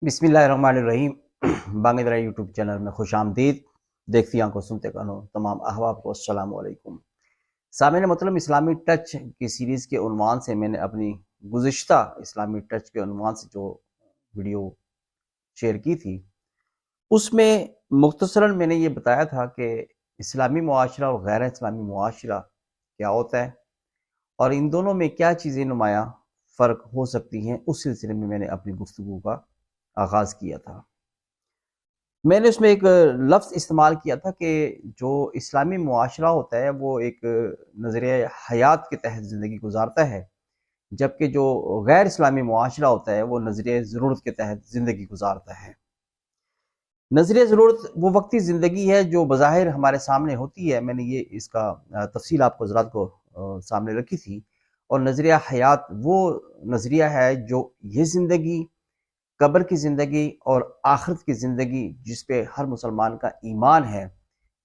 بسم اللہ الرحمن الرحیم۔ بانگ درا یوٹیوب چینل میں خوش آمدید۔ دیکھتی آنکھوں سنتے کانوں تمام احباب کو السلام علیکم۔ سامعین محترم، اسلامی ٹچ کی سیریز کے عنوان سے میں نے اپنی گزشتہ اسلامی ٹچ کے عنوان سے جو ویڈیو شیئر کی تھی، اس میں مختصراً میں نے یہ بتایا تھا کہ اسلامی معاشرہ اور غیر اسلامی معاشرہ کیا ہوتا ہے اور ان دونوں میں کیا چیزیں نمایاں فرق ہو سکتی ہیں۔ اس سلسلے میں میں نے اپنی گفتگو کا آغاز کیا تھا۔ میں نے اس میں ایک لفظ استعمال کیا تھا کہ جو اسلامی معاشرہ ہوتا ہے وہ ایک نظریہ حیات کے تحت زندگی گزارتا ہے، جبکہ جو غیر اسلامی معاشرہ ہوتا ہے وہ نظریہ ضرورت کے تحت زندگی گزارتا ہے۔ نظریہ ضرورت وہ وقتی زندگی ہے جو بظاہر ہمارے سامنے ہوتی ہے، میں نے یہ اس کا تفصیل آپ کو حضرات کو سامنے رکھی تھی، اور نظریہ حیات وہ نظریہ ہے جو یہ زندگی، قبر کی زندگی اور آخرت کی زندگی جس پہ ہر مسلمان کا ایمان ہے،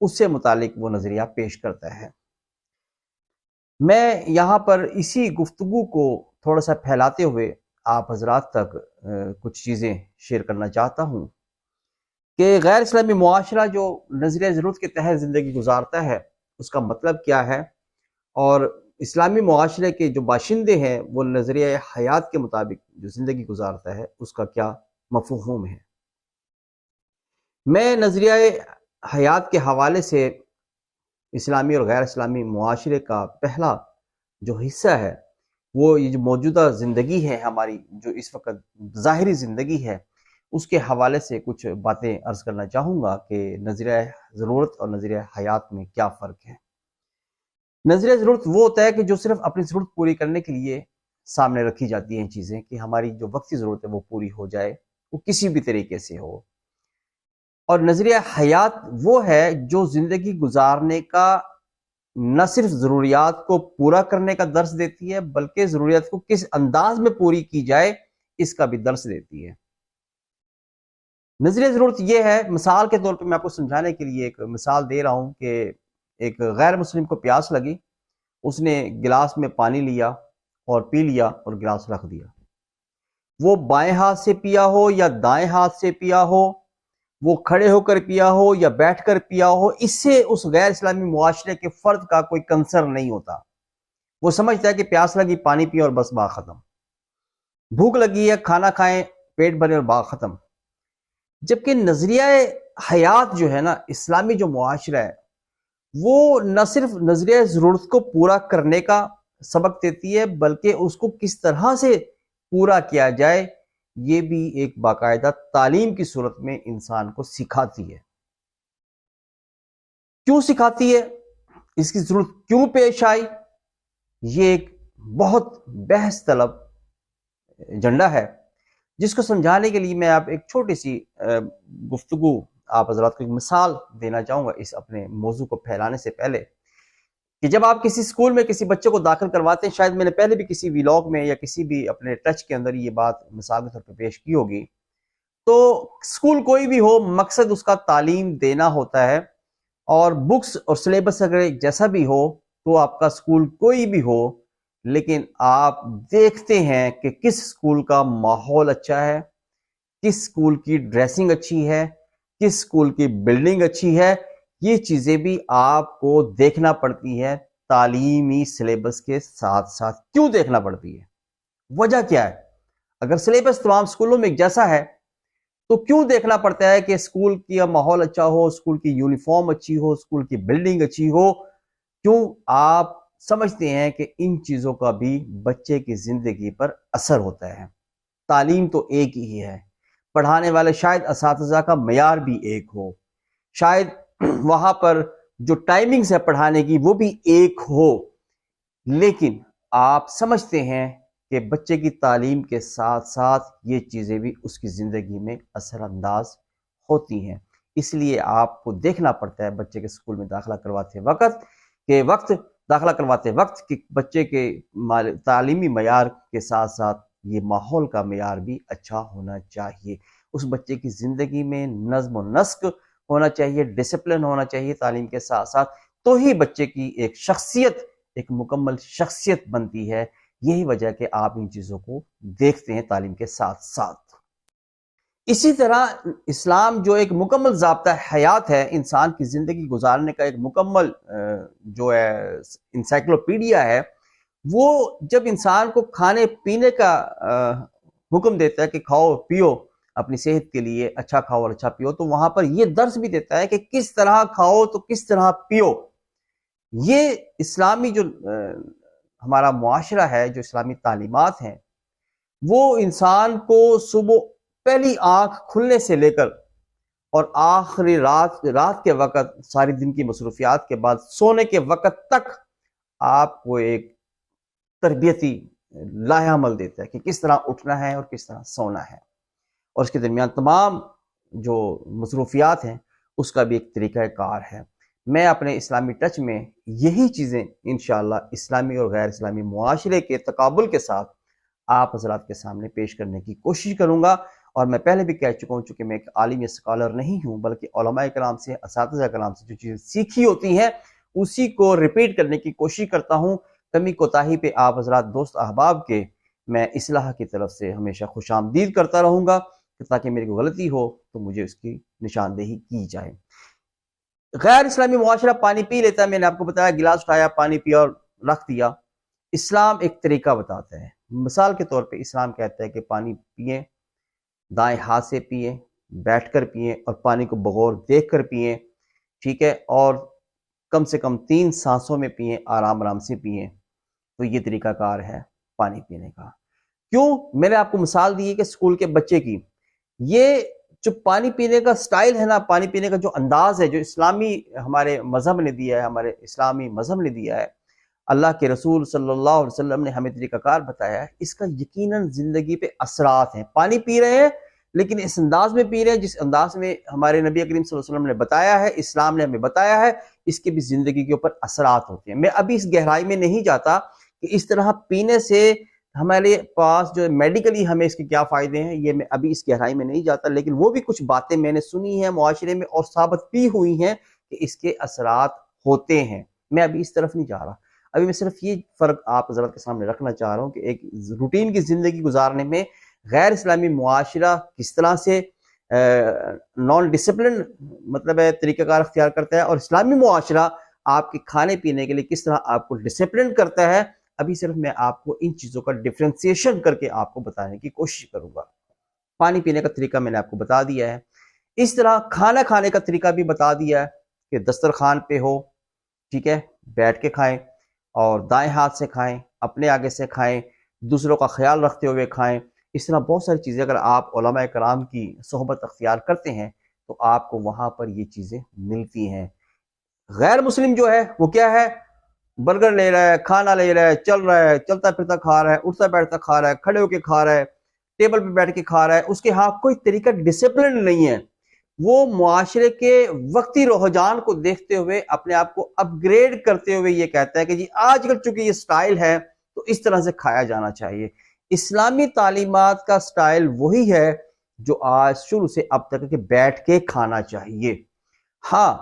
اس سے متعلق وہ نظریہ پیش کرتا ہے۔ میں یہاں پر اسی گفتگو کو تھوڑا سا پھیلاتے ہوئے آپ حضرات تک کچھ چیزیں شیئر کرنا چاہتا ہوں کہ غیر اسلامی معاشرہ جو نظریہ ضرورت کے تحت زندگی گزارتا ہے اس کا مطلب کیا ہے، اور اسلامی معاشرے کے جو باشندے ہیں وہ نظریہ حیات کے مطابق جو زندگی گزارتا ہے اس کا کیا مفہوم ہے۔ میں نظریہ حیات کے حوالے سے اسلامی اور غیر اسلامی معاشرے کا پہلا جو حصہ ہے وہ یہ جو موجودہ زندگی ہے ہماری، جو اس وقت ظاہری زندگی ہے، اس کے حوالے سے کچھ باتیں عرض کرنا چاہوں گا کہ نظریہ ضرورت اور نظریہ حیات میں کیا فرق ہے۔ نظریہ ضرورت وہ ہوتا ہے کہ جو صرف اپنی ضرورت پوری کرنے کے لیے سامنے رکھی جاتی ہیں چیزیں، کہ ہماری جو وقتی ضرورت ہے وہ پوری ہو جائے، وہ کسی بھی طریقے سے ہو۔ اور نظریہ حیات وہ ہے جو زندگی گزارنے کا نہ صرف ضروریات کو پورا کرنے کا درس دیتی ہے بلکہ ضروریات کو کس انداز میں پوری کی جائے اس کا بھی درس دیتی ہے۔ نظریہ ضرورت یہ ہے، مثال کے طور پہ میں آپ کو سمجھانے کے لیے ایک مثال دے رہا ہوں کہ ایک غیر مسلم کو پیاس لگی، اس نے گلاس میں پانی لیا اور پی لیا اور گلاس رکھ دیا۔ وہ بائیں ہاتھ سے پیا ہو یا دائیں ہاتھ سے پیا ہو، وہ کھڑے ہو کر پیا ہو یا بیٹھ کر پیا ہو، اس سے اس غیر اسلامی معاشرے کے فرد کا کوئی کنسرن نہیں ہوتا۔ وہ سمجھتا ہے کہ پیاس لگی پانی پیا اور بس بات ختم، بھوک لگی ہے کھانا کھائیں پیٹ بھرے اور بات ختم۔ جبکہ نظریہ حیات جو ہے نا، اسلامی جو معاشرہ ہے، وہ نہ صرف نظریہ ضرورت کو پورا کرنے کا سبق دیتی ہے بلکہ اس کو کس طرح سے پورا کیا جائے یہ بھی ایک باقاعدہ تعلیم کی صورت میں انسان کو سکھاتی ہے۔ کیوں سکھاتی ہے، اس کی ضرورت کیوں پیش آئی، یہ ایک بہت بحث طلب ایجنڈا ہے جس کو سمجھانے کے لیے میں آپ ایک چھوٹی سی گفتگو آپ حضرات کو ایک مثال دینا چاہوں گا اس اپنے موضوع کو پھیلانے سے پہلے، کہ جب آپ کسی اسکول میں کسی بچے کو داخل کرواتے ہیں، شاید میں نے پہلے بھی کسی ویلاگ میں یا کسی بھی اپنے ٹچ کے اندر یہ بات مثال کے طور پہ پیش کی ہوگی، تو اسکول کوئی بھی ہو مقصد اس کا تعلیم دینا ہوتا ہے، اور بکس اور سلیبس اگر جیسا بھی ہو تو آپ کا اسکول کوئی بھی ہو، لیکن آپ دیکھتے ہیں کہ کس اسکول کا ماحول اچھا ہے، کس اسکول کی ڈریسنگ اچھی ہے، کس اسکول کی بلڈنگ اچھی ہے، یہ چیزیں بھی آپ کو دیکھنا پڑتی ہے تعلیمی سلیبس کے ساتھ ساتھ۔ کیوں دیکھنا پڑتی ہے، وجہ کیا ہے؟ اگر سلیبس تمام اسکولوں میں ایک جیسا ہے تو کیوں دیکھنا پڑتا ہے کہ اسکول کی ماحول اچھا ہو، اسکول کی یونیفارم اچھی ہو، اسکول کی بلڈنگ اچھی ہو؟ کیوں؟ آپ سمجھتے ہیں کہ ان چیزوں کا بھی بچے کی زندگی پر اثر ہوتا ہے۔ تعلیم تو ایک ہی ہے، پڑھانے والے شاید اساتذہ کا معیار بھی ایک ہو، شاید وہاں پر جو ٹائمنگز ہے پڑھانے کی وہ بھی ایک ہو، لیکن آپ سمجھتے ہیں کہ بچے کی تعلیم کے ساتھ ساتھ یہ چیزیں بھی اس کی زندگی میں اثر انداز ہوتی ہیں۔ اس لیے آپ کو دیکھنا پڑتا ہے بچے کے اسکول میں داخلہ کرواتے وقت کہ بچے کے تعلیمی معیار کے ساتھ ساتھ یہ ماحول کا معیار بھی اچھا ہونا چاہیے، اس بچے کی زندگی میں نظم و نسق ہونا چاہیے، ڈسپلن ہونا چاہیے تعلیم کے ساتھ ساتھ، تو ہی بچے کی ایک شخصیت، ایک مکمل شخصیت بنتی ہے۔ یہی وجہ کہ آپ ان چیزوں کو دیکھتے ہیں تعلیم کے ساتھ ساتھ۔ اسی طرح اسلام جو ایک مکمل ضابطہ حیات ہے، انسان کی زندگی گزارنے کا ایک مکمل جو ہے انسائکلوپیڈیا ہے، وہ جب انسان کو کھانے پینے کا حکم دیتا ہے کہ کھاؤ پیو، اپنی صحت کے لیے اچھا کھاؤ اور اچھا پیو، تو وہاں پر یہ درس بھی دیتا ہے کہ کس طرح کھاؤ تو کس طرح پیو۔ یہ اسلامی جو ہمارا معاشرہ ہے، جو اسلامی تعلیمات ہیں، وہ انسان کو صبح پہلی آنکھ کھلنے سے لے کر اور آخری رات کے وقت، ساری دن کی مصروفیات کے بعد سونے کے وقت تک آپ کو ایک تربیتی لائحہ عمل دیتا ہے کہ کس طرح اٹھنا ہے اور کس طرح سونا ہے، اور اس کے درمیان تمام جو مصروفیات ہیں اس کا بھی ایک طریقہ کار ہے۔ میں اپنے اسلامی ٹچ میں یہی چیزیں انشاءاللہ اسلامی اور غیر اسلامی معاشرے کے تقابل کے ساتھ آپ حضرات کے سامنے پیش کرنے کی کوشش کروں گا، اور میں پہلے بھی کہہ چکا ہوں، چونکہ میں ایک عالم یا اسکالر نہیں ہوں، بلکہ علماء کرام سے، اساتذہ کرام سے جو چیزیں سیکھی ہوتی ہیں اسی کو ریپیٹ کرنے کی کوشش کرتا ہوں۔ کمی کوتاہی پہ آپ حضرات دوست احباب کے میں اصلاح کی طرف سے ہمیشہ خوش آمدید کرتا رہوں گا، تاکہ میری کوئی غلطی ہو تو مجھے اس کی نشاندہی کی جائے۔ غیر اسلامی معاشرہ پانی پی لیتا ہے، میں نے آپ کو بتایا، گلاس اٹھایا، پانی پیا اور رکھ دیا۔ اسلام ایک طریقہ بتاتا ہے، مثال کے طور پہ اسلام کہتا ہے کہ پانی پئیں، دائیں ہاتھ سے پئیں، بیٹھ کر پئیں، اور پانی کو بغور دیکھ کر پئیں، ٹھیک ہے، اور کم سے کم 3 سانسوں میں پئیں، آرام سے پئیں۔ تو یہ طریقہ کار ہے پانی پینے کا۔ کیوں؟ میں نے آپ کو مثال دی ہے کہ اسکول کے بچے کی، یہ جو پانی پینے کا سٹائل ہے نا، پانی پینے کا جو انداز ہے، جو اسلامی ہمارے مذہب نے دیا ہے، ہمارے اسلامی مذہب نے دیا ہے، اللہ کے رسول صلی اللہ علیہ وسلم نے ہمیں طریقہ کار بتایا ہے، اس کا یقیناً زندگی پہ اثرات ہیں۔ پانی پی رہے ہیں لیکن اس انداز میں پی رہے ہیں جس انداز میں ہمارے نبی کریم صلی اللہ علیہ وسلم نے بتایا ہے، اسلام نے ہمیں بتایا ہے، اس کے بھی زندگی کے اوپر اثرات ہوتے ہیں۔ میں ابھی اس گہرائی میں نہیں جاتا کہ اس طرح پینے سے ہمارے پاس جو میڈیکلی ہمیں اس کے کیا فائدے ہیں، یہ میں ابھی اس گہرائی میں نہیں جاتا، لیکن وہ بھی کچھ باتیں میں نے سنی ہیں معاشرے میں اور ثابت بھی ہوئی ہیں کہ اس کے اثرات ہوتے ہیں۔ میں ابھی اس طرف نہیں جا رہا، ابھی میں صرف یہ فرق آپ حضرات کے سامنے رکھنا چاہ رہا ہوں کہ ایک روٹین کی زندگی گزارنے میں غیر اسلامی معاشرہ کس طرح سے نان ڈسپلن مطلب ہے طریقہ کار اختیار کرتا ہے، اور اسلامی معاشرہ آپ کے کھانے پینے کے لیے کس طرح آپ کو ڈسپلن کرتا ہے۔ ابھی صرف میں آپ کو ان چیزوں کا ڈفرینسیشن کر کے آپ کو بتانے کی کوشش کروں گا۔ پانی پینے کا طریقہ میں نے آپ کو بتا دیا ہے، اس طرح کھانا کھانے کا طریقہ بھی بتا دیا ہے کہ دسترخوان پہ ہو، ٹھیک ہے، بیٹھ کے کھائیں، اور دائیں ہاتھ سے کھائیں، اپنے آگے سے کھائیں، دوسروں کا خیال رکھتے ہوئے کھائیں۔ اس طرح بہت ساری چیزیں اگر آپ علماء کرام کی صحبت اختیار کرتے ہیں تو آپ کو وہاں پر یہ چیزیں ملتی ہیں۔ غیر مسلم جو ہے وہ کیا ہے؟ برگر لے رہا ہے، کھانا لے رہا ہے، چل رہا ہے، چلتا پھرتا کھا رہا ہے، اٹھتا بیٹھتا کھا رہا ہے، کھڑے ہو کے کھا رہا ہے، ٹیبل پہ بیٹھ کے کھا رہا ہے، اس کے ہاں کوئی طریقہ ڈسپلن نہیں ہے۔ وہ معاشرے کے وقتی رجحان کو دیکھتے ہوئے اپنے آپ کو اپ گریڈ کرتے ہوئے یہ کہتا ہے کہ جی آج کل چونکہ یہ سٹائل ہے تو اس طرح سے کھایا جانا چاہیے۔ اسلامی تعلیمات کا سٹائل وہی ہے جو آج شروع سے اب تک کہ بیٹھ کے کھانا چاہیے۔ ہاں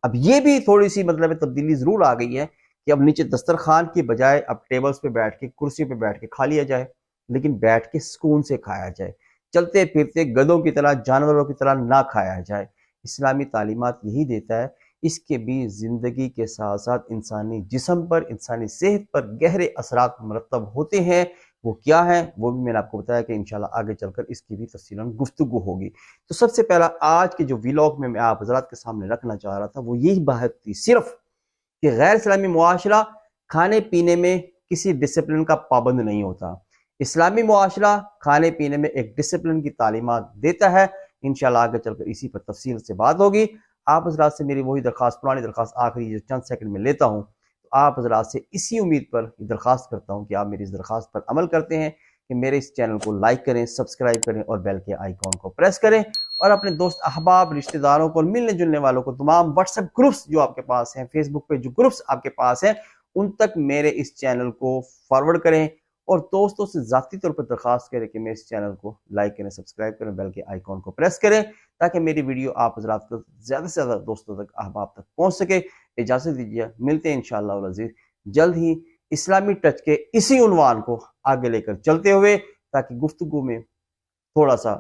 اب یہ بھی تھوڑی سی مطلب تبدیلی ضرور آ گئی ہے کہ اب نیچے دسترخوان کی بجائے اب ٹیبلز پہ بیٹھ کے، کرسی پہ بیٹھ کے کھا لیا جائے، لیکن بیٹھ کے سکون سے کھایا جائے، چلتے پھرتے گدوں کی طرح، جانوروں کی طرح نہ کھایا جائے۔ اسلامی تعلیمات یہی دیتا ہے۔ اس کے بھی زندگی کے ساتھ ساتھ انسانی جسم پر، انسانی صحت پر گہرے اثرات مرتب ہوتے ہیں۔ وہ کیا ہے وہ بھی میں نے آپ کو بتایا کہ انشاءاللہ آگے چل کر اس کی بھی تفصیلاً گفتگو ہوگی۔ تو سب سے پہلا آج کے جو ویلاگ میں آپ حضرات کے سامنے رکھنا چاہ رہا تھا وہ یہی بات تھی صرف کہ غیر اسلامی معاشرہ کھانے پینے میں کسی ڈسپلن کا پابند نہیں ہوتا۔ اسلامی معاشرہ کھانے پینے میں ایک ڈسپلن کی تعلیمات دیتا ہے۔ انشاءاللہ آگے چل کر اسی پر تفصیل سے بات ہوگی۔ آپ حضرات سے میری وہی درخواست، پرانی درخواست، آخری جو چند سیکنڈ میں لیتا ہوں، تو آپ حضرات سے اسی امید پر درخواست کرتا ہوں کہ آپ میری اس درخواست پر عمل کرتے ہیں کہ میرے اس چینل کو لائک کریں، سبسکرائب کریں اور بیل کے آئیکن کو پریس کریں، اور اپنے دوست احباب، رشتہ داروں کو اور ملنے جلنے والوں کو، تمام واٹس ایپ گروپس جو آپ کے پاس ہیں، فیس بک پہ جو گروپس آپ کے پاس ہیں، ان تک میرے اس چینل کو فارورڈ کریں، اور دوستوں سے ذاتی طور پر درخواست کریں کہ میرے اس چینل کو لائک کریں، سبسکرائب کریں، بیل کے آئیکن کو پریس کریں، تاکہ میری ویڈیو آپ حضرات کو زیادہ سے زیادہ دوستوں تک، احباب تک پہنچ سکے۔ اجازت دیجیے، ملتے ہیں انشاءاللہ العزیز جلد ہی اسلامی ٹچ کے اسی عنوان کو آگے لے کر چلتے ہوئے، تاکہ گفتگو میں تھوڑا سا